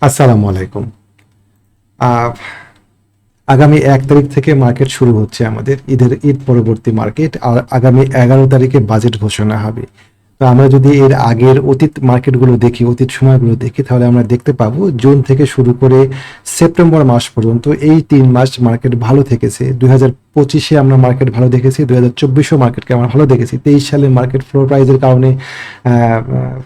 আসসালামু আলাইকুম। আহ, আগামী 1 তারিখ থেকে মার্কেট শুরু হচ্ছে, আমাদের ঈদ পরবর্তী মার্কেট। আর আগামী 11 তারিখে বাজেট ঘোষণা হবে। তো আমরা যদি এর আগের অতীত মার্কেটগুলো দেখি, অতীত সময়গুলো দেখি, তাহলে আমরা দেখতে পাবো জুন থেকে শুরু করে সেপ্টেম্বর মাস পর্যন্ত এই 3 মাস মার্কেট ভালো থেকেছে। 2025-এ আমরা মার্কেট ভালো দেখেছি, 2024-ও মার্কেটকে আমরা ভালো দেখেছি। 23 সালে মার্কেট ফ্লোর প্রাইজের কারণে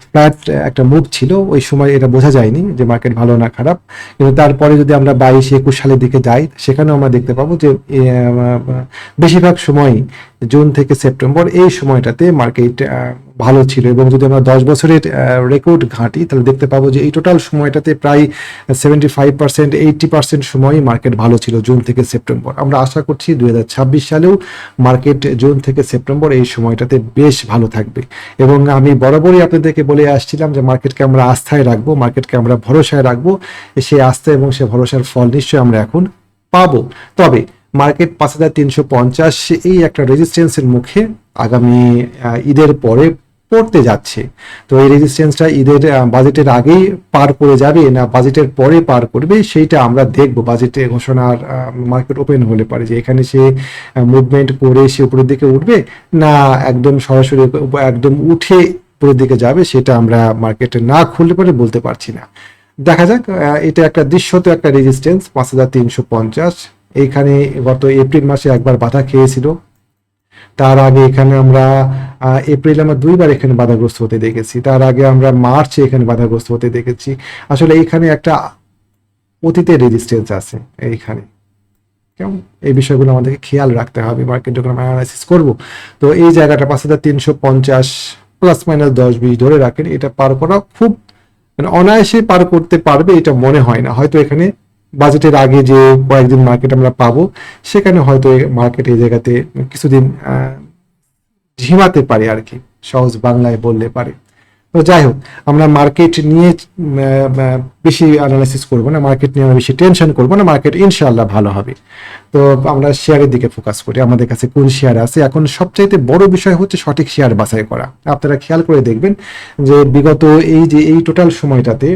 ফ্ল্যাট একটা মুভ ছিল, ওই সময় এটা বোঝা যায়নি যে মার্কেট ভালো না খারাপ। কিন্তু তারপরে যদি আমরা 22-21 সালের দিকে যাই, সেখানেও আমরা দেখতে পাবো যে বেশিরভাগ সময়ই জুন থেকে সেপ্টেম্বর এই সময়টাতে মার্কেট ভালো ছিল। এবং যদি আমরা 10 বছরের রেকর্ড ঘাঁটি, তাহলে দেখতে পাবো যে এই টোটাল সময়টাতে প্রায় 75%, 80% সময়ই মার্কেট ভালো ছিল জুন থেকে সেপ্টেম্বর। আমরা আশা করছি 2026 সালেও মার্কেট জুন থেকে সেপ্টেম্বর এই সময়টাতে বেশ ভালো থাকবে। এবং আমি বরাবরই আপনাদেরকে বলে আসছিলাম যে মার্কেটকে আমরা আস্থায় রাখবো, মার্কেটকে আমরা ভরসায় রাখবো। সেই আস্থা এবং সে ভরসার ফল নিশ্চয়ই আমরা এখন পাবো। তবে মার্কেট 5350 এই একটা রেজিস্ট্যান্সের মুখে আগামী ঈদের পরে পড়তে যাচ্ছে। তো এই রেজিস্ট্যান্সটা ঈদের বাজেটের আগেই পার করে যাবে না বাজেটের পরে পার করবে, সেইটা আমরা দেখবো। বাজেটে ঘোষণার মার্কেট ওপেন হলে পারে যে এখানে সে মুভমেন্ট করে সে উপরের দিকে উঠবে, না একদম সরাসরি একদম উঠে উপরের দিকে যাবে, সেটা আমরা মার্কেটে না খুললে পরে বলতে পারছি না। দেখা যাক। এটা একটা দৃশ্যত একটা রেজিস্ট্যান্স 5350। এইখানে গত এপ্রিল মাসে একবার বাধা খেয়েছিল। তার আগে এখানে আমরা এপ্রিলে আমরা 2বার এখানে বাধাগ্রস্ত হতে দেখেছি। তার আগে আমরা মার্চে এখানে বাধাগ্রস্ত হতে দেখেছি। আসলে এইখানে একটা অতীতের রেজিস্ট্যান্স আছে এইখানে। কেমন, এই বিষয়গুলো আমাদেরকে খেয়াল রাখতে হবে মার্কেট যখন আমরা অ্যানালাইসিস করবো। তো এই জায়গাটা 5350 +-10-20 ধরে রাখেন, এটা পার করা খুব মানে অনায়াসে পার করতে পারবে এটা মনে হয় না। হয়তো এখানে বাজেটের আগে যে কয়েকদিন মার্কেট আমরা পাবো, সেখানে হয়তো মার্কেট এই জায়গাতে কিছুদিন ঝিমাতে পারে আর কি, সহজ বাংলায় বললে পারে। তো যাই হোক, আমরা মার্কেট নিয়ে বেশি অ্যানালাইসিস করবো না, মার্কেট নিয়ে আমরা বেশি টেনশন করবো না। মার্কেট ইনশাআল্লাহ ভালো হবে। তো আমরা শেয়ারের দিকে ফোকাস করি, আমাদের কাছে কোন শেয়ার আছে। এখন সবচাইতে বড় বিষয় হচ্ছে সঠিক শেয়ার বাছাই করা। আপনারা খেয়াল করে দেখবেন যে বিগত এই টোটাল সময়টাতে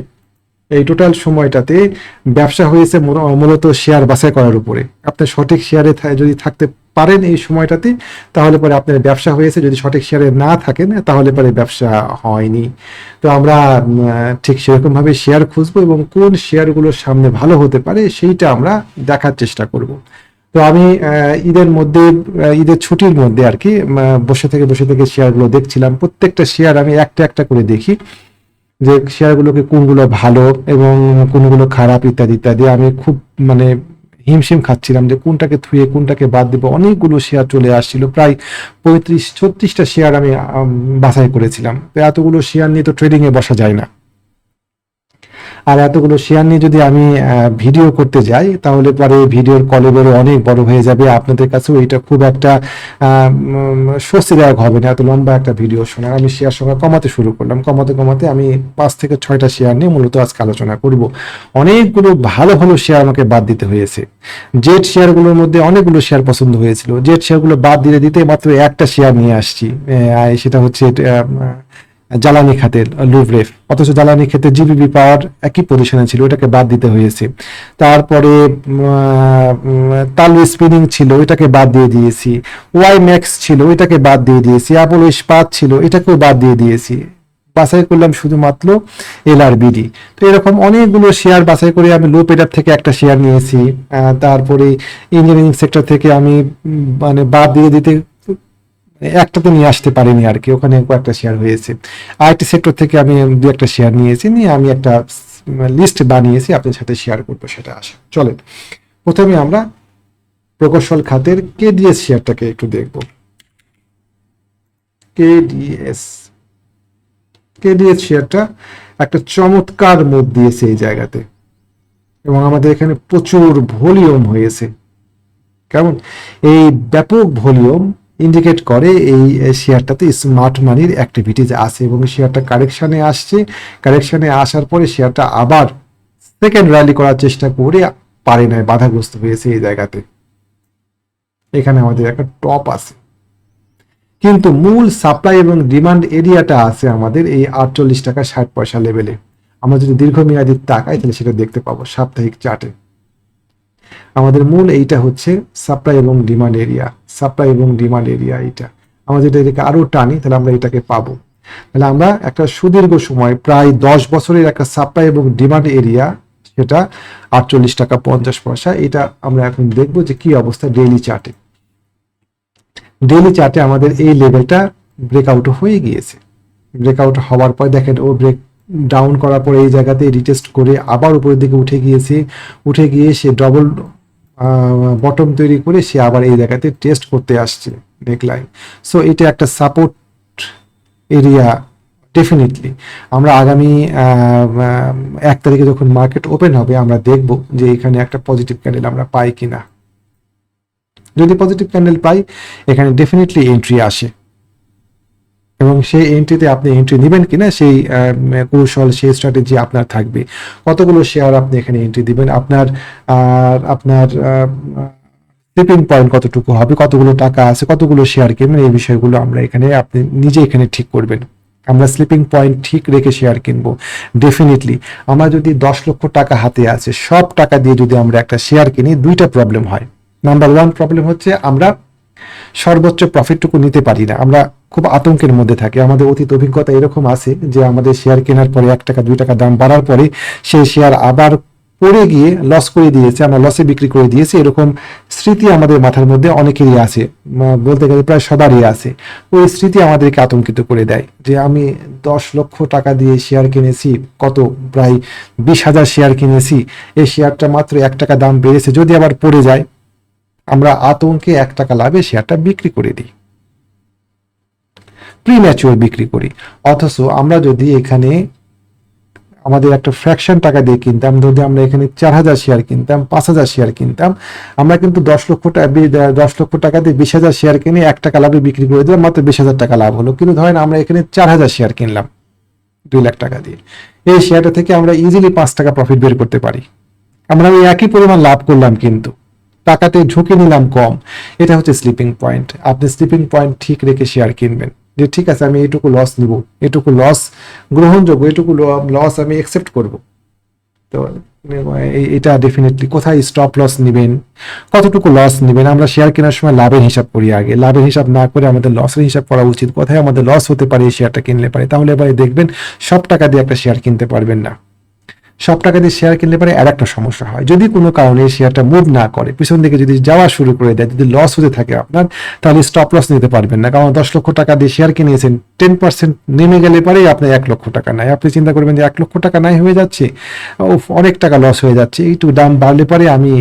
ব্যবসা হয়েছে মূলত শেয়ার বাছাই করার উপরে। আপনি সঠিক শেয়ারে যদি থাকতে পারেন এই সময়টাতে, তাহলে পরে আপনার ব্যবসা হয়েছে। যদি সঠিক শেয়ারে না থাকেন, তাহলে পরে ব্যবসা হয়নি। তো আমরা ঠিক সেরকমভাবে শেয়ার খুঁজবো এবং কোন শেয়ারগুলোর সামনে ভালো হতে পারে সেইটা আমরা দেখার চেষ্টা করব। তো আমি ঈদের ছুটির মধ্যে আর কি বসে থেকে শেয়ারগুলো দেখছিলাম। প্রত্যেকটা শেয়ার আমি একটা একটা করে দেখি যে শেয়ারগুলোকে কোনগুলো ভালো এবং কোনগুলো খারাপ ইত্যাদি ইত্যাদি। আমি খুব মানে হিমশিম খাচ্ছিলাম যে কোনটাকে থুয়ে কোনটাকে বাদ দিব। অনেকগুলো শেয়ার চলে আসছিল, প্রায় 35-36টা শেয়ার আমি বাছাই করেছিলাম। তো এতগুলো শেয়ার নিয়ে তো ট্রেডিং এ বসা যায় না। আর এতগুলো শেয়ার নিয়ে যদি আমি ভিডিও করতে যাই, তাহলে পরে ভিডিওর কলেবরে অনেক বড় হয়ে যাবে। আপনাদের কাছেও এটা খুব একটা স্বস্তিদায়ক হবে না, এত লম্বা একটা ভিডিও শোনা। আমি শেয়ার সংখ্যা কমাতে শুরু করলাম। কমাতে আমি 5 থেকে 6টা শেয়ার নিয়ে মূলত আজকে আলোচনা করব। অনেকগুলো ভালো ভালো শেয়ার আমাকে বাদ দিতে হয়েছে। জেড শেয়ারগুলোর মধ্যে অনেকগুলো শেয়ার পছন্দ হয়েছিল, জেড শেয়ারগুলো বাদ দিতে মাত্র একটা শেয়ার নিয়ে আসছি। সেটা হচ্ছে জ্বালানি খাতের লুভরেফ। অথচ জ্বালানি খাতে জিবিবি পাওয়ার একই পজিশনে ছিল, এটাকে বাদ দিতে হয়েছে। তারপরে তালু স্পিনিং ছিল, এটাকে বাদ দিয়ে দিয়েছি। ওয়াই ম্যাক্স ছিল, এটাকে বাদ দিয়ে দিয়েছি। অ্যাপোলো ইস্পাত ছিল, এটাকেও বাদ দিয়ে দিয়েছি। বাছাই করলাম শুধুমাত্র এলআরবিডি। তো এরকম অনেকগুলো শেয়ার বাছাই করে আমি লো পেড থেকে একটা শেয়ার নিয়েছি। তারপরে ইঞ্জিনিয়ারিং সেক্টর থেকে আমি মানে বাদ দিতে একটাতে নিয়ে আসতে পারিনি আর কি, ওখানে কয়েকটা শেয়ার হয়েছে। আইটি সেক্টর থেকে আমি 2-একটা শেয়ার নিয়েছি, নিয়ে আমি একটা লিস্ট বানিয়েছি, আপনার সাথে শেয়ার করবো। সেটা আসে চলেন। প্রথমে আমরা প্রকৌশল খাতের কেডিএস শেয়ারটাকে একটু দেখব। কেডিএস শেয়ারটা একটা চমৎকার মুভ দিয়েছে এই জায়গাতে, এবং আমাদের এখানে প্রচুর ভলিউম হয়েছে। কেমন, এই ব্যাপক ভলিউম ইন্ডিকেট করে এই শেয়ারটাতে স্মার্ট মানির অ্যাক্টিভিটিজ আছে, এবং শেয়ারটা কারেকশনে আসছে। কারেকশনে আসার পরে শেয়ারটা আবার সেকেন্ড র্যালি করার চেষ্টা করে পারে নাই, বাধাগ্রস্ত হয়েছে এই জায়গাতে। এখানে আমাদের একটা টপ আছে, কিন্তু মূল সাপ্লাই এবং ডিমান্ড এরিয়াটা আছে আমাদের এই 48 টাকা 60 পয়সা লেভেলে। আমরা যদি দীর্ঘমেয়াদী তাকাই তাহলে সেটা দেখতে পাবো সাপ্তাহিক চার্টে। আমাদের মূল এইটা হচ্ছে সাপ্লাই এবং ডিমান্ড এরিয়া, সাপ্লাই এবং ডিমান্ড এরিয়া। এইটা আমরা যদি এটাকে আরো টানি তাহলে আমরা এটাকে পাবো। তাহলে আমরা একটা সুদীর্ঘ সময় প্রায় 10 বছরের একটা সাপ্লাই এবং ডিমান্ড এরিয়া, সেটা 48 টাকা 50 পয়সা। এটা আমরা এখন দেখবো যে কি অবস্থা ডেইলি চার্টে। ডেইলি চার্টে আমাদের এই লেভেলটা ব্রেকআউট হয়ে গিয়েছে। ব্রেকআউট হওয়ার পর দেখেন ও ব্রেক ডাউন করার পরে এই জায়গাতে রিটেস্ট করে আবার উপরের দিকে উঠে গিয়েছে। উঠে গিয়ে সে ডবল বটম তৈরি করে সে আবার এই জায়গাতে টেস্ট করতে আসছে নেকলাইন। সো এটা একটা সাপোর্ট এরিয়া। ডেফিনেটলি আমরা আগামী 1 তারিখে যখন মার্কেট ওপেন হবে আমরা দেখব যে এখানে একটা পজিটিভ ক্যান্ডেল আমরা পাই কিনা। যদি পজিটিভ ক্যান্ডেল পাই এখানে ডেফিনেটলি এন্ট্রি আসে, এবং সেই এন্ট্রিতে আপনি এন্ট্রি নেবেন কিনা সেই কৌশল, সেই স্ট্র্যাটেজি আপনার থাকবে। কতগুলো শেয়ার আপনি এখানে এন্ট্রি দিবেন, আপনার স্লিপিং পয়েন্ট কতটুকু হবে, কতগুলো টাকা আছে, কতগুলো শেয়ার কিনবেন, এই বিষয়গুলো আমরা এখানে আপনি নিজে এখানে ঠিক করবেন। আমরা স্লিপিং পয়েন্ট ঠিক রেখে শেয়ার কিনবো। ডেফিনেটলি আমরা যদি 10 লক্ষ টাকা হাতে আছে, সব টাকা দিয়ে যদি আমরা একটা শেয়ার কিনি, দুইটা প্রবলেম হয়। নাম্বার 1 প্রবলেম হচ্ছে আমরা সর্বোচ্চ প্রফিটটুকু নিতে পারি না, আমরা খুব আতঙ্কের মধ্যে থাকি। আমাদের অতীত অভিজ্ঞতা এরকম আছে যে আমাদের শেয়ার কেনার পরে 1 টাকা 2 টাকা দাম বাড়ার পরে সেই শেয়ার আবার পড়ে গিয়ে লস করে দিয়েছে, আমরা লসে বিক্রি করে দিয়েছি। এরকম স্মৃতি আমাদের মাথার মধ্যে অনেকেরই আছে, বলতে গেলে প্রায় সবারই আছে। ওই স্মৃতি আমাদেরকে আতঙ্কিত করে দেয় যে আমি 10 লক্ষ টাকা দিয়ে শেয়ার কিনেছি, কত প্রায় 20,000 শেয়ার কিনেছি, এই শেয়ারটা মাত্র 1 টাকা দাম বেড়েছে, যদি আবার পড়ে যায় আমরা আতঙ্কে 1 টাকা লাভে শেয়ারটা বিক্রি করে দিই, প্রিম্যাচুয়ার বিক্রি করি। অথচ আমরা যদি এখানে আমাদের একটা ফ্র্যাকশন টাকা দিয়ে কিনতাম, যদি আমরা এখানে 4,000 শেয়ার কিনতাম, 5,000 শেয়ার কিনতাম, আমরা কিন্তু 10 লক্ষ টাকা দিয়ে 20,000 শেয়ার কিনে 1 টাকা লাভে বিক্রি করে দিলাম, মাত্র 20,000 টাকা লাভ হলো। কিন্তু ধরেন আমরা এখানে 4,000 শেয়ার কিনলাম 2 লাখ টাকা দিয়ে, এই শেয়ারটা থেকে আমরা ইজিলি 5 টাকা প্রফিট বের করতে পারি। আমরা ওই একই পরিমাণ লাভ করলাম, কিন্তু টাকাতে ঝুঁকি নিলাম কম। এটা হচ্ছে স্লিপিং পয়েন্ট। আপনি স্লিপিং পয়েন্ট ঠিক রেখে শেয়ার কিনবেন, যে ঠিক আছে আমি এটুকু লস নিব, এটুকু লস গ্রহণযোগ্য, এটুকু লস আমি একসেপ্ট করব। তো এটা ডেফিনেটলি কোথায় স্টপ লস নেবেন, কতটুকু লস নেবেন। আমরা শেয়ার কেনার সময় লাভের হিসাব করি আগে, লাভের হিসাব না করে আমাদের লসের হিসাব করা উচিত। কোথায় আমাদের লস হতে পারে এই শেয়ারটা কিনলে পারে, তাহলে এবারে দেখবেন সব টাকা দিয়ে একটা শেয়ার কিনতে পারবেন না। সব টাকা দিয়ে শেয়ার কিনলে পারে আর একটা সমস্যা হয়, যদি কোনো কারণে শেয়ারটা মুভ না করে, পিছন দিকে যদি যাওয়া শুরু করে দেয়, যদি লস হতে থাকে আপনার, তাহলে স্টপ লস নিতে পারবেন না। কারণ 10 লক্ষ টাকা দিয়ে শেয়ার কিনেছেন, 10% নেমে গেলে পরে আপনার 1 লক্ষ টাকা নাই। আপনি চিন্তা করবেন যে 1 লক্ষ টাকা নাই হয়ে যাচ্ছে, অনেক টাকা লস হয়ে যাচ্ছে, একটু দাম বাড়লে পরে আমি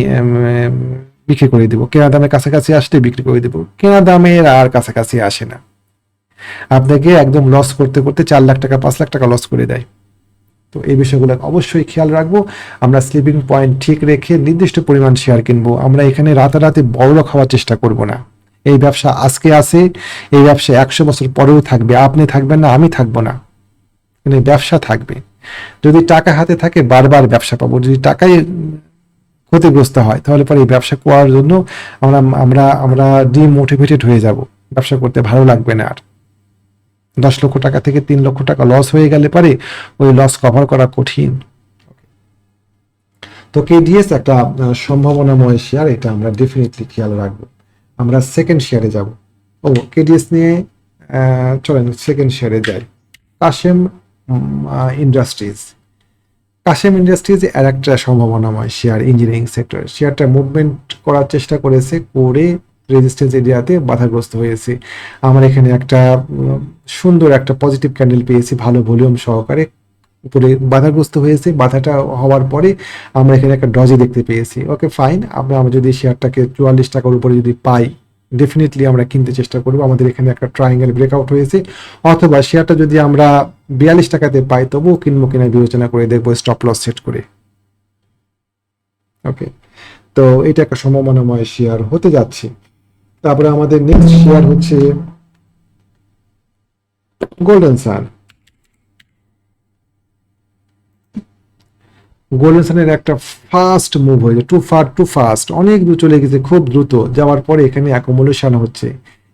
বিক্রি করে দিব, কেনা দামের কাছাকাছি আসলে বিক্রি করে দিব। কেনা দামের আর কাছাকাছি আসে না, আপনাকে একদম লস করতে করতে 4 লাখ টাকা 5 লাখ টাকা লস করে দেয়। তো এই বিষয়গুলো অবশ্যই খেয়াল রাখবো। আমরা স্লিপিং পয়েন্ট ঠিক রেখে নির্দিষ্ট পরিমাণ শেয়ার কিনবো। আমরা এখানে রাতারাতি বড় খাওয়ার চেষ্টা করব না। এই ব্যবসা আজকে আছে, এই ব্যবসা 100 বছর পরেও থাকবে। আপনি থাকবেন না, আমি থাকবো না, কিন্তু ব্যবসা থাকবে। যদি টাকা হাতে থাকে বারবার ব্যবসা পাবো, যদি টাকাই ক্ষতিগ্রস্ত হয় তাহলে পরে এই ব্যবসা করার জন্য আমরা ডিমোটিভেটেড হয়ে যাব, ব্যবসা করতে ভালো লাগবে না আর। 10 লক্ষ টাকা থেকে 3 লক্ষ টাকা লস হয়ে গেলে পারে ওই লস কভার করা কঠিন। তো কেডিএস একটা সম্ভাবনাময় শেয়ার, এটা আমরা ডেফিনেটলি খেয়াল রাখবো। আমরা সেকেন্ড শেয়ারে যাব। কেডিএস নিয়ে চলেন সেকেন্ড শেয়ারে যাই। কাশেম ইন্ডাস্ট্রিজ। কাশেম ইন্ডাস্ট্রিজ আর একটা সম্ভাবনাময় শেয়ার, ইঞ্জিনিয়ারিং সেক্টর। শেয়ারটা মুভমেন্ট করার চেষ্টা করেছে, করে রেজিস্ট্যান্স এরিয়াতে বাধাগ্রস্ত হয়েছে। আমার এখানে একটা সুন্দর একটা পজিটিভ ক্যান্ডেল পেয়েছি, ভালো ভলিউম সহকারে, উপরে বাধাগ্রস্ত হয়েছে। বাধাটা হওয়ার পরে আমরা এখানে একটা ডজি দেখতে পেয়েছি। ওকে ফাইন, আমরা যদি শেয়ারটাকে 44 টাকার উপরে যদি পাই, ডেফিনেটলি আমরা কিনতে চেষ্টা করবো। আমাদের এখানে একটা ট্রায়াঙ্গেল ব্রেকআউট হয়েছে, অথবা শেয়ারটা যদি আমরা 42 টাকাতে পাই তবুও কিনবো কিনা বিবেচনা করে দেখবো, স্টপ লস সেট করে। ওকে, তো এটা একটা সম্ভাবনাময় শেয়ার হতে যাচ্ছে। তারপরে আমাদের নেক্সট শেয়ার হচ্ছে গোল্ডেন সান। গোল্ডেন সানের একটা ফাস্ট মুভ হয়েছে, টু ফাস্ট, অনেক দূর চলে গেছে, খুব দ্রুত যাওয়ার পরে এখানে অ্যাকুমুলেশন হচ্ছে।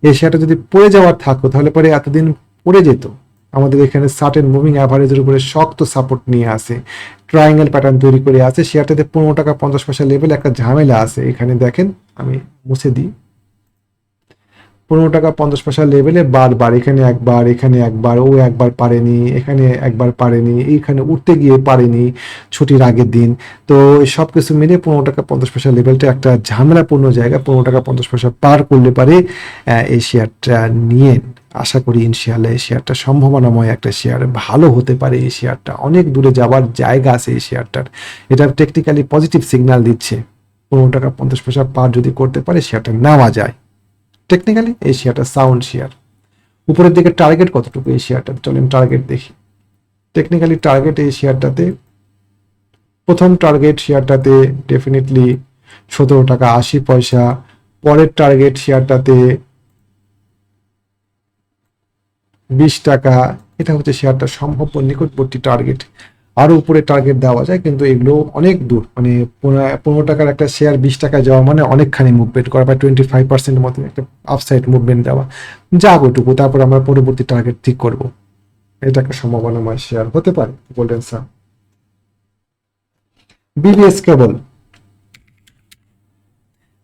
এই শেয়ারটা যদি পড়ে যাওয়ার থাকতো তাহলে পরে এতদিন পড়ে যেত, আমাদের এখানে সার্টেন মুভিং অ্যাভারেজের উপরে শক্ত সাপোর্ট নিয়ে আসে, ট্রায়াঙ্গেল প্যাটার্ন তৈরি করে আছে। শেয়ারটাতে 15 টাকা 50 পয়সা লেভেল একটা ঝামেলা আছে। এখানে দেখেন, আমি মুছে দিই, 15 টাকা 50 পয়সা লেভেলে বারবার এখানে একবার ও একবার পারেনি, এখানে একবার পারেনি, এইখানে উঠতে গিয়ে পারেনি ছুটির আগের দিন। তো সব কিছু মিলে 15 টাকা 50 পয়সা লেভেলটা একটা ঝামেলাপূর্ণ জায়গা। 15 টাকা 50 পয়সা পার করলে পারে এই শেয়ারটা নিয়ে আশা করি ইনশাআল্লাহ এই শেয়ারটা সম্ভাবনাময় একটা শেয়ার, ভালো হতে পারে। এই শেয়ারটা অনেক দূরে যাওয়ার জায়গা আছে এই শেয়ারটার, এটা টেকনিক্যালি পজিটিভ সিগন্যাল দিচ্ছে। 15 টাকা 50 পয়সা পার যদি করতে পারে শেয়ারটা নেওয়া যায়। টেকনিক্যালি এই শেয়ারটা সাউন্ড শেয়ার। উপরের দিকে টার্গেট কতটুকু এই শেয়ারটা, চলেন টার্গেট দেখি। টেকনিক্যালি টার্গেট এই শেয়ারটাতে, প্রথম টার্গেট শেয়ারটাতে ডেফিনেটলি 17 টাকা 80 পয়সা। পরের টার্গেট শেয়ারটাতে 20 টাকা। এটা হচ্ছে শেয়ারটা সম্ভাব্য নিকটবর্তী টার্গেট। আরো উপরে টার্গেট দেওয়া যায়, কিন্তু এগুলো অনেক দূর। মানে 15 টাকার একটা শেয়ার 20 টাকায় যাওয়া মানে অনেকখানি মুভমেন্ট করা, প্রায় 25% মতো একটা আপসাইড মুভমেন্ট দেওয়া, যাক ওটুকু। তারপর আমরা পরবর্তী টার্গেট ঠিক করব। এটা একটা সম্ভাবনাময় শেয়ার হতে পারে গোল্ডেন সান। বিবিএস কেবল,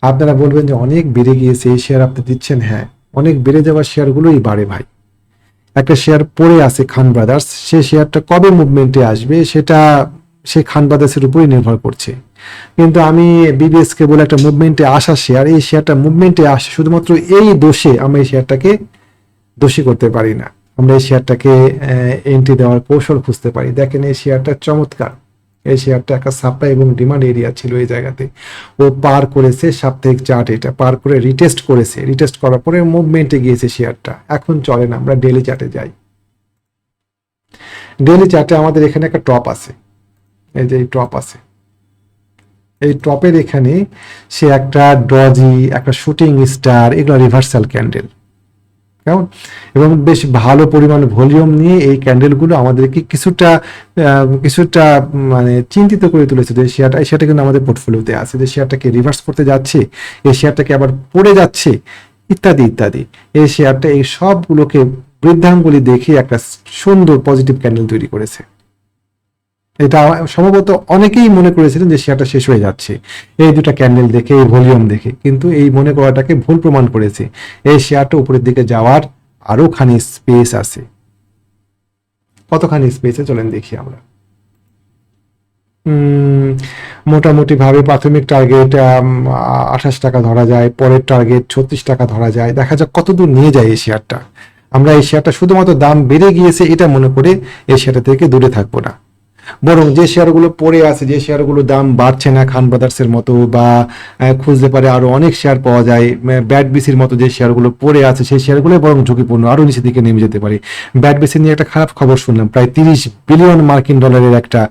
আপনারা বলবেন যে অনেক বেড়ে গিয়েছে এই শেয়ার আপনি দিচ্ছেন। হ্যাঁ, অনেক বেড়ে যাওয়া শেয়ারগুলোই বাড়ে ভাই। একটা শেয়ার পড়ে আছে খান ব্রাদার্স, সে শেয়ারটা কবে মুভমেন্টে আসবে সেটা সেই খান ব্রাদার্সের উপরই নির্ভর করছে। কিন্তু আমি বিবিএস কে বলে একটা মুভমেন্টে আসা শেয়ার, এই শেয়ারটা মুভমেন্টে আসে শুধুমাত্র এই দোষে আমরা এই শেয়ারটাকে দোষী করতে পারি না। আমরা এই শেয়ারটাকে এন্ট্রি দেওয়ার কৌশল খুঁজতে পারি। দেখেন এই শেয়ারটা চমৎকার। এই শেয়ারটা একটা সাপ্লাই এবং ডিমান্ড এরিয়া ছিল এই জায়গাতে, ও পার করেছে সাপ্তাহিক চার্ট, এটা পার করে রিটেস্ট করেছে। রিটেস্ট করার পরে মুভমেন্টে গিয়েছে শেয়ারটা। এখন চলে না, আমরা ডেইলি চার্টে যাই। ডেইলি চার্টে আমাদের এখানে একটা টপ আছে, এই যে এই টপ আছে। এই টপের এখানে সে একটা ডজি, একটা শুটিং স্টার, এগুলো রিভার্সাল ক্যান্ডেল, কেমন, এবং বেশ ভালো পরিমাণ ভলিউম নিয়ে এই ক্যান্ডেলগুলো আমাদেরকে কিছুটা কিছুটা মানে চিন্তিত করে তুলেছে। যে শেয়ারটা, এই শেয়ারটা কিন্তু আমাদের পোর্টফোলিওতে আছে, যে শেয়ারটাকে রিভার্স করতে যাচ্ছে, এই শেয়ারটাকে আবার পড়ে যাচ্ছে, ইত্যাদি ইত্যাদি। এই শেয়ারটা এই সবগুলোকে বৃদ্ধাঙ্গুলি দেখে একটা সুন্দর পজিটিভ ক্যান্ডেল তৈরি করেছে। এটা সম্ভবত অনেকেই মনে করেছিলেন যে শেয়ারটা শেষ হয়ে যাচ্ছে এই দুটা ক্যান্ডেল দেখে, এই ভলিউম দেখে, কিন্তু এই মনে করাটাকে ভুল প্রমাণ করেছে। এই শেয়ারটা উপরের দিকে যাওয়ার আরো খানি স্পেস আছে। কতখানি স্পেসে চলেন দেখি আমরা। মোটামুটি ভাবে প্রাথমিক টার্গেট 28 টাকা ধরা যায়, পরের টার্গেট 36 টাকা ধরা যায়। দেখা যাক কতদূর নিয়ে যায় এই শেয়ারটা। আমরা এই শেয়ারটা শুধুমাত্র দাম বেড়ে গিয়েছে এটা মনে করে এই শেয়ারটা থেকে দূরে থাকবো না, বরং যে শেয়ারগুলো পড়ে আছে, যে শেয়ারগুলো দাম বাড়ছে না খান ব্রাদার্সের মতো, বা খুঁজতে পারে আরো অনেক শেয়ার পাওয়া যায়, ব্যাট বিসির মতো যে শেয়ারগুলো পড়ে আছে সেই শেয়ারগুলো বরং ঝুঁকিপূর্ণ, আরো নিচের দিকে নেমে যেতে পারে। ব্যাট বিসি নিয়ে একটা খারাপ খবর শুনলাম, প্রায় 30 বিলিয়ন মার্কিন ডলারের একটা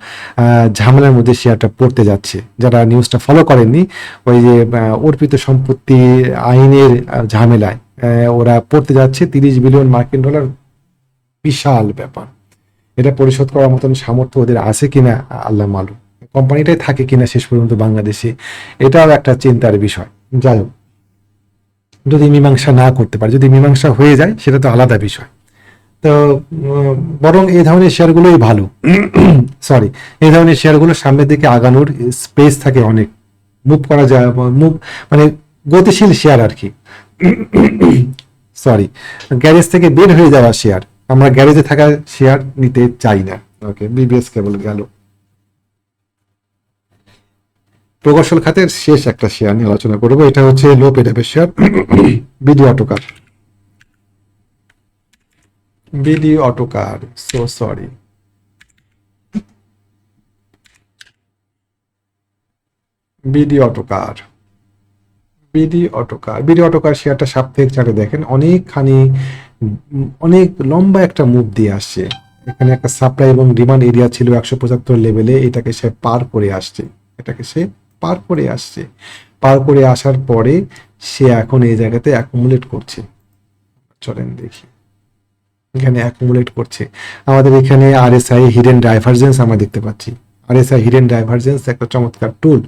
ঝামেলার মধ্যে শেয়ারটা পড়তে যাচ্ছে। যারা নিউজটা ফলো করেননি, ওই যে অর্পিত সম্পত্তি আইনের ঝামেলায় ওরা পড়তে যাচ্ছে 30 বিলিয়ন মার্কিন ডলার। বিশাল ব্যাপার। এটা পরিশোধ করার মতন সামর্থ্য ওদের আছে কিনা আল্লাহ মালুম, কোম্পানিটাই থাকে কিনা শেষ পর্যন্ত বাংলাদেশে, এটাও একটা চিন্তার বিষয়। যাই হোক, যদি মীমাংসা না করতে পারে, যদি মীমাংসা হয়ে যায় সেটা তো আলাদা বিষয়। তো বরং এই ধরনের শেয়ারগুলোই ভালো। সরি, এই ধরনের শেয়ারগুলো সামনের দিকে আগানোর স্পেস থাকে অনেক, মুভ করা যায়, মুভ মানে গতিশীল শেয়ার আর কি। সরি, গ্যারেজ থেকে বের হয়ে যাওয়া শেয়ার, আমরা গ্যারেজে থাকা শেয়ার নিতে চাই না। ওকে, বিবিএস কেবল গেল। প্রকৌশল খাতের শেষ একটা শেয়ার নিয়ে আলোচনা করবো, এটা হচ্ছে লো পেডাপের share, BD Autocar. BD Autocar, so sorry, BD Autocar. BD Autocar শেয়ারটা সাপ্তাহিক চার্টে দেখেন অনেকখানি, অনেক লম্বা একটা মুভ দিয়ে আসছে। এখানে একটা সাপ্লাই এবং ডিমান্ড এরিয়া ছিল 175 লেভেলে, এটাকে সে পার করে আসছে, পার করে আসার পরে সে এখন এই জায়গাতে অ্যাকুমুলেট করছে। চলেন দেখি, এখানে অ্যাকুমুলেট করছে। আমাদের এখানে আরএসআই হিডেন ডাইভারজেন্স আমরা দেখতে পাচ্ছি। আরএসআই হিডেন ডাইভারজেন্স একটা চমৎকার টুল।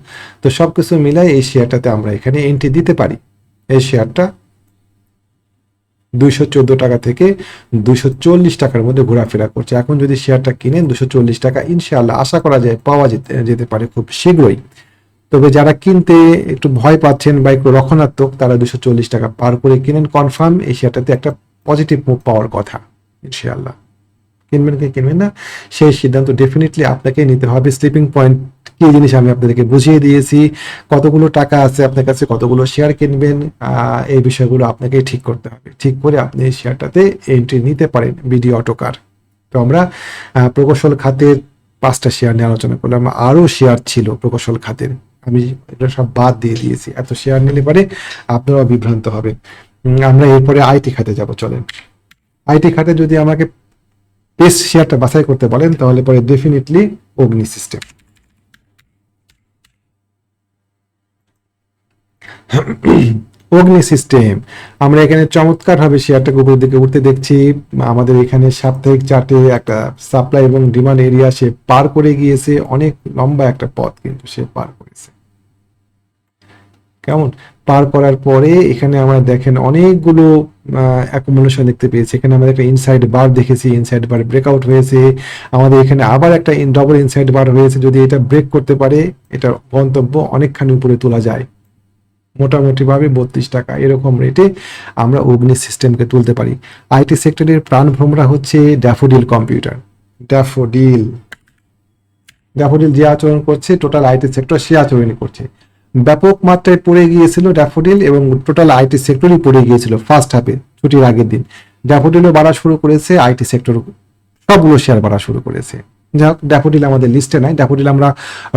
তো সবকিছু মিলাই এই শেয়ারটাতে আমরা এখানে এন্ট্রি দিতে পারি। এই শেয়ারটা 214 টাকা থেকে 240 টাকার মধ্যে ঘোরাফেরা করছে। এখন যদি শেয়ারটা কিনেন 240 টাকা, ইনশাআল্লাহ আশা করা যায় পাওয়া যেতে পারে খুব শীঘ্রই। তবে যারা কিনতে একটু ভয় পাচ্ছেন বা একটু রক্ষণাত্মক, তারা 240 টাকা পার করে কিনেন, কনফার্ম এই শেয়ারটাতে একটা পজিটিভ মুভ পাওয়ার কথা ইনশাআল্লাহ। কিনবেন কি কিনবেন না সেই সিদ্ধান্ত ডেফিনেটলি আপনাকে নিতে হবে। স্লিপিং পয়েন্ট কি জিনিস আমি আপনাদেরকে বুঝিয়ে দিয়েছি, কতগুলো টাকা আছে আপনার কাছে, কতগুলো শেয়ার কিনবেন, এই বিষয়গুলো আপনাকে ঠিক করতে হবে। ঠিক করে আপনি এই শেয়ারটাতে এন্ট্রি নিতে পারেন বিডি অটোকার। তো আমরা প্রকৌশল খাতের 5টা শেয়ার নিয়ে আলোচনা করলাম, আরও শেয়ার ছিল প্রকৌশল খাতের, আমি এটা সব বাদ দিয়ে দিয়েছি। এত শেয়ার নিলে পরে আপনারাও বিভ্রান্ত হবে। আমরা এরপরে আইটি খাতে যাব, চলেন। আইটি খাতে যদি আমাকে বেস্ট শেয়ারটা বাছাই করতে বলেন তাহলে পরে ডেফিনেটলি অগ্নি সিস্টেম। অগ্নি সিস্টেম আমরা এখানে চমৎকার ভাবে শেয়ারটাকে উপরের দিকে উঠতে দেখছি। আমাদের এখানে সাপ্তাহিক চার্টে একটা সাপ্লাই এবং ডিমান্ড এরিয়া সে পার করে গিয়েছে, অনেক লম্বা একটা পথ কিন্তু সে পার করেছে। কেমন পার করার পরে এখানে আমরা দেখেন অনেকগুলো অ্যাকুমুলেশন দেখতে পেয়েছি। এখানে আমাদের একটা ইনসাইড বার দেখেছি, ইনসাইড বার ব্রেকআউট হয়েছে। আমাদের এখানে আবার একটা ডবল ইনসাইড বার হয়েছে। যদি এটা ব্রেক করতে পারে, এটা গন্তব্য অনেকখানি উপরে তোলা যায়, মোটামুটি ভাবে 32 টাকা এরকম রেটে আমরা অগ্নি সিস্টেমকে তুলতে পারি। আইটি সেক্টরের প্রাণ ভ্রমরা হচ্ছে ড্যাফোডিল কম্পিউটার। ড্যাফোডিল যে আচরণ করছে, টোটাল আইটি সেক্টর সে আচরণই করছে। ব্যাপক মাত্রায় পড়ে গিয়েছিল ড্যাফোডিল এবং টোটাল আইটি সেক্টরই পড়ে গিয়েছিল ফার্স্ট হাফে, ছুটির আগের দিন। ড্যাফোডিলও বাড়া শুরু করেছে, আইটি সেক্টর সবগুলো শেয়ার বাড়া শুরু করেছে। যাই হোক, ড্যাফোডিল আমাদের লিস্টে নাই। ড্যাফোডিল আমরা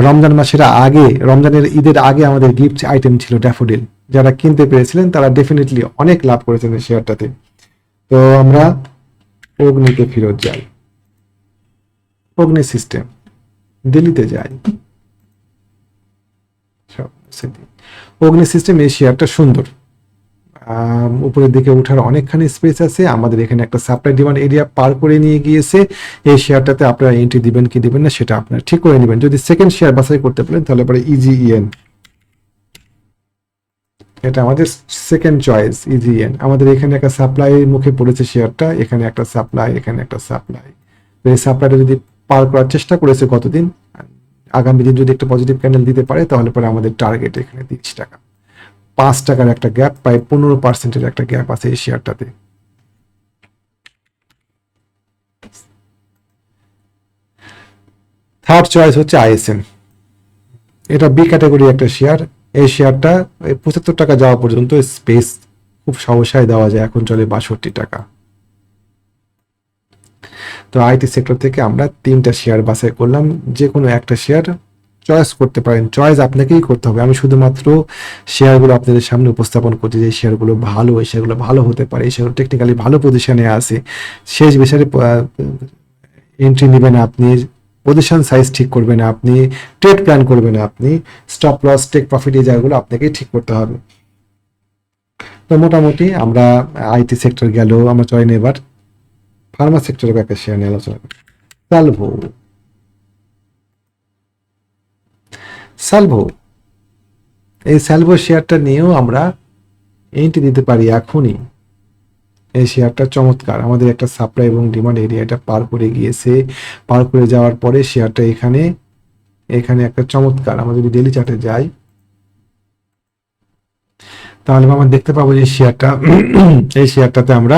রমজান মাসের আগে, রমজানের ঈদের আগে আমাদের গিফট আইটেম ছিল ড্যাফোডিল। যারা কিনতে পেরেছিলেন তারা ডেফিনেটলি অনেক লাভ করেছেন এই শেয়ারটাতে। তো আমরা অগ্নিতে ফেরত যাই, অগ্নি সিস্টেম দিল্লিতে যাই। অগ্নি সিস্টেম এই শেয়ারটা সুন্দর, উপরের দিকে ওঠার অনেকখানি স্পেস আছে। আমাদের এখানে একটা সাপ্লাই ডিমান্ড এরিয়া পার করে নিয়ে গিয়েছে। এই শেয়ারটাতে আপনারা এন্ট্রি দিবেন কি দিবেন না সেটা আপনারা ঠিক করে নেবেন। যদি সেকেন্ড শেয়ার বাছাই করতে পারেন তাহলে পরে ইজিএন, এটা আমাদের সেকেন্ড চয়েস। ইজিএন আমাদের এখানে একটা সাপ্লাই মুখে পড়েছে শেয়ারটা, এখানে একটা সাপ্লাই, এখানে একটা সাপ্লাই। তো এই সাপ্লাইটা যদি পার করার চেষ্টা করেছে কতদিন, আগামী দিন যদি একটা পজিটিভ ক্যান্ডেল দিতে পারে তাহলে পরে আমাদের টার্গেট এখানে 30 টাকা। 5 টাকার একটা গ্যাপ, প্রায় 15% একটা গ্যাপ আছে এই শেয়ারটাতে। থার্ড চয়েস হচ্ছে আইএসএম, এটা বি ক্যাটাগরি একটা শেয়ার। এই শেয়ারটা 75 টাকা যাওয়া পর্যন্ত স্পেস খুব সহসায় দেওয়া যায়, এখন চলে 62 টাকা। তো আইটি সেক্টর থেকে আমরা 3টা শেয়ার বাছাই করলাম, যে কোনো একটা শেয়ার চয়েস করতে পারেন। চয়েস আপনাকেই করতে হবে, আমি শুধুমাত্র শেয়ারগুলো আপনাদের সামনে উপস্থাপন করছি যে শেয়ারগুলো ভালো, এই শেয়ারগুলো ভালো হতে পারে, এই শেয়ারগুলো টেকনিক্যালি ভালো পজিশনে আছে। শেষ বিষয়ে এন্ট্রি নেবেন আপনি, পজিশন সাইজ ঠিক করবেন আপনি, ট্রেড প্ল্যান করবেন আপনি, স্টপ লস টেক প্রফিট এই জায়গাগুলো আপনাকে ঠিক করতে হবে। তো মোটামুটি আমরা আইটি সেক্টর গেল, আমরা চয়েন এবার ফার্মা সেক্টরের একটা শেয়ার নিয়ে আলোচনা করি। সালভো এই সালভো শেয়ারটা নিয়েও আমরা এন্ট্রি দিতে পারি এখনই। এই শেয়ারটা চমৎকার, আমাদের একটা সাপ্লাই এবং ডিমান্ড এরিয়াটা পার করে গিয়েছে। পার করে যাওয়ার পরে শেয়ারটা এখানে একটা চমৎকার, আমরা যদি ডেইলি চার্টে যাই তাহলে আমরা দেখতে পাবো যে এই শেয়ারটাতে আমরা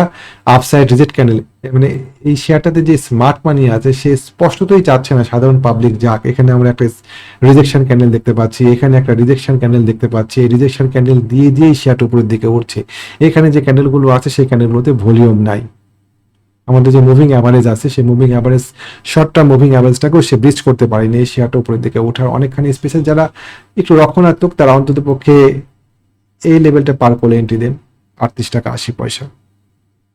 আপসাইড রিজেক্ট ক্যান্ডেল, মানে এই শেয়ারটাতে যে স্মার্ট মানি আছে সে স্পষ্টতই চাচ্ছে না সাধারণ পাবলিক যাক। এখানে আমরা একটা রিজেকশন ক্যান্ডেল দেখতে পাচ্ছি, এখানে একটা রিজেকশন ক্যান্ডেল দেখতে পাচ্ছি। এই রিজেকশন ক্যান্ডেল দিয়েই শেয়ারটা উপরের দিকে উঠছে। এখানে যে ক্যান্ডেলগুলো আছে সেই ক্যান্ডেলগুলোতে ভলিউম নাই। আমাদের যে মুভিং অ্যাভারেজ আছে সেই moving average, short term moving অ্যাভারেজটাকেও সে ব্রিজ করতে পারেনি। এই শেয়ারটা উপরের দিকে ওঠার অনেকখানি স্পেশাল, যারা একটু রক্ষণাত্মক তারা অন্তত পক্ষে এই লেভেলটা পার করলে এন্ট্রি দেন। 38 টাকা 80 পয়সা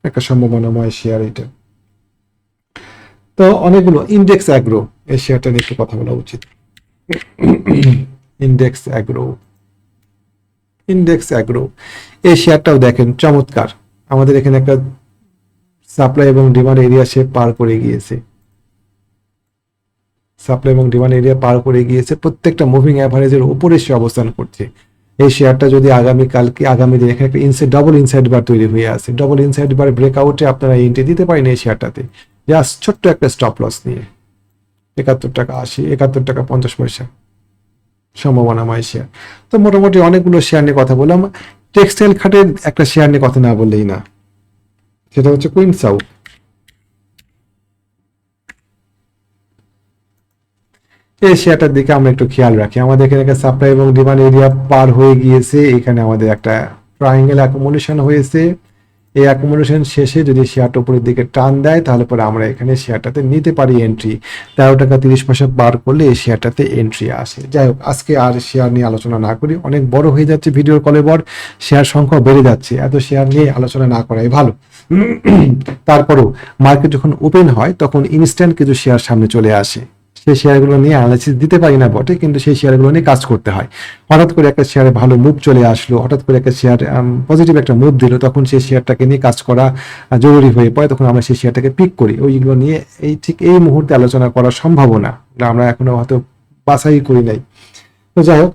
একটা সম্ভাবনাময় শেয়ার এটা। তো অনেকগুলো ইন্ডেক্স অ্যাগ্রো, এই শেয়ারটা নিয়ে একটু কথা বলা উচিত। ইন্ডেক্স অ্যাগ্রো এই শেয়ারটাও দেখেন চমৎকার, আমাদের এখানে একটা সাপ্লাই এবং ডিমান্ড এরিয়া সে পার করে গিয়েছে। প্রত্যেকটা মুভিং অ্যাভারেজের উপরে সে অবস্থান করছে। এই শেয়ারটা যদি আগামী দিন এখানে একটা ডবল ইনসাইড বার তৈরি হয়ে আছে, ডবল ইনসাইড বার ব্রেকআউটে আপনারা এন্ট্রি দিতে পারেন এই শেয়ারটাতে, জাস্ট ছোট্ট একটা স্টপ লস নিয়ে। 71 টাকা 80, 71 টাকা 50 পয়সা সম্ভাবনাময় শেয়ার। তো মোটামুটি অনেকগুলো শেয়ার নিয়ে কথা বললাম। টেক্সটাইল খাতের একটা শেয়ার নিয়ে কথা না বললেই না, সেটা হচ্ছে কুইন সাউথ। এই শেয়ারটার দিকে আমরা একটু খেয়াল রাখি। আমাদের এখানে সাপ্লাই এবং ডিমান্ড এরিয়া পার হয়ে গিয়েছে, এখানে আমাদের একটা ট্রায়াঙ্গেল অ্যাকুমুলেশন হয়েছে। এই অ্যাকুমুলেশন শেষে যদি শেয়ারটা উপরের দিকে টান দেয় তাহলে পরে আমরা এখানে শেয়ারটাতে নিতে পারি এন্ট্রি। 13 টাকা 30 পয়সা পার করলে এই শেয়ারটাতে এন্ট্রি আসে। যাই হোক, আজকে আর শেয়ার নিয়ে আলোচনা না করি, অনেক বড় হয়ে যাচ্ছে ভিডিওর কলে বর, শেয়ার সংখ্যা বেড়ে যাচ্ছে, এত শেয়ার নিয়ে আলোচনা না করাই ভালো। তারপরেও মার্কেট যখন ওপেন হয় তখন ইনস্ট্যান্ট কিছু শেয়ার সামনে চলে আসে, সেই শেয়ারগুলো নিয়ে অ্যানালাইসিস দিতে পারি না বটে, কিন্তু সেই শেয়ারগুলো নিয়ে কাজ করতে হয়। হঠাৎ করে একটা শেয়ারে ভালো মুভ চলে আসলো, হঠাৎ করে একটা শেয়ার পজিটিভ একটা মুভ দিল, তখন সেই শেয়ারটাকে নিয়ে কাজ করা জরুরি হয়ে পড়ে, তখন আমরা সেই শেয়ারটাকে পিক করি। ওইগুলো নিয়ে ঠিক এই মুহূর্তে আলোচনা করা সম্ভব না, আমরা এখনো হয়তো বাছাই করি নাই। তো যাই হোক,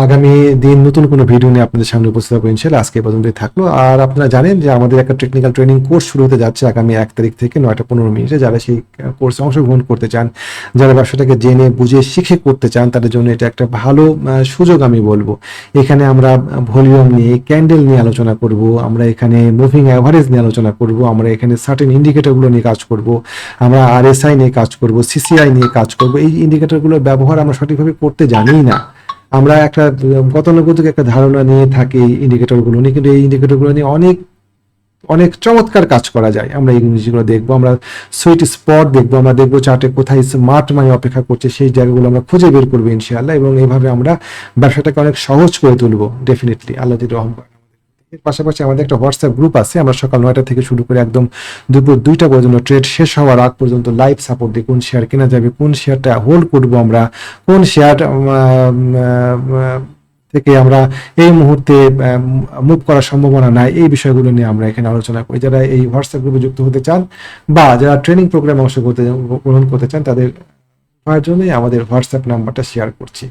আগামী দিন নতুন কোনো ভিডিও নিয়ে আপনাদের সামনে উপস্থিত হবো ইনশাআল্লাহ। আজকে পর্যন্তই থাকলো। আর আপনারা জানেন যে আমাদের একটা টেকনিক্যাল ট্রেনিং কোর্স শুরু হতে যাচ্ছে আগামী 1 তারিখ থেকে 9টা 15 মিনিটে। যারা সেই কোর্সে অংশগ্রহণ করতে চান, যারা ব্যবসাটাকে জেনে বুঝে শিখে করতে চান, তাদের জন্য এটা একটা ভালো সুযোগ আমি বলবো। এখানে আমরা ভলিউম নিয়ে, ক্যান্ডেল নিয়ে আলোচনা করব, আমরা এখানে মুভিং অ্যাভারেজ নিয়ে আলোচনা করব, আমরা এখানে সার্টেন ইন্ডিকেটরগুলো নিয়ে কাজ করব, আমরা আরএসআই নিয়ে কাজ করব, সিসিআই নিয়ে কাজ করব। এই ইন্ডিকেটরগুলোর ব্যবহার আমরা সঠিকভাবে করতে জানিই না। আমরা একটা গতানুগতিক একটা ধারণা নিয়ে থাকি ইন্ডিকেটরগুলো নিয়ে, কিন্তু এই ইন্ডিকেটরগুলো নিয়ে অনেক অনেক চমৎকার কাজ করা যায়। আমরা এই জিনিসগুলো দেখবো, আমরা সুইট স্পট দেখবো, আমরা দেখবো চার্টে কোথায় স্মার্ট মানি অপেক্ষা করছে, সেই জায়গাগুলো আমরা খুঁজে বের করবো ইনশাআল্লাহ, এবং এইভাবে আমরা ব্যবসাটাকে অনেক সহজ করে তুলবো ডেফিনেটলি, আল্লাহ যদি রহম করে। এর পাশাপাশি আমাদের একটা হোয়াটসঅ্যাপ গ্রুপ আছে, আমরা সকাল 9টা থেকে শুরু করে একদম দুপুর 2টা পর্যন্ত ট্রেড শেষ হওয়ার আগ পর্যন্ত লাইভ সাপোর্ট দিই, কোন শেয়ার কেনা যাবে, কোন শেয়ারটা হোল্ড করবো আমরা, কোন শেয়ার থেকে আমরা এই মুহূর্তে মুভ করার সম্ভাবনা নাই, এই বিষয়গুলো নিয়ে আমরা এখানে আলোচনা করি। যারা এই হোয়াটসঅ্যাপ গ্রুপে যুক্ত হতে চান বা যারা ট্রেনিং প্রোগ্রামে গ্রহণ করতে চান, তাদের জন্যই আমাদের হোয়াটসঅ্যাপ নাম্বারটা শেয়ার করছি,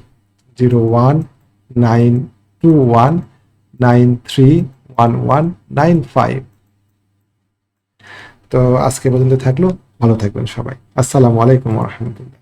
019219311195। তো আজকে পর্যন্ত থাকলো, ভালো থাকবেন সবাই। আসসালামু আলাইকুম ওয়া রাহমাতুল্লাহ।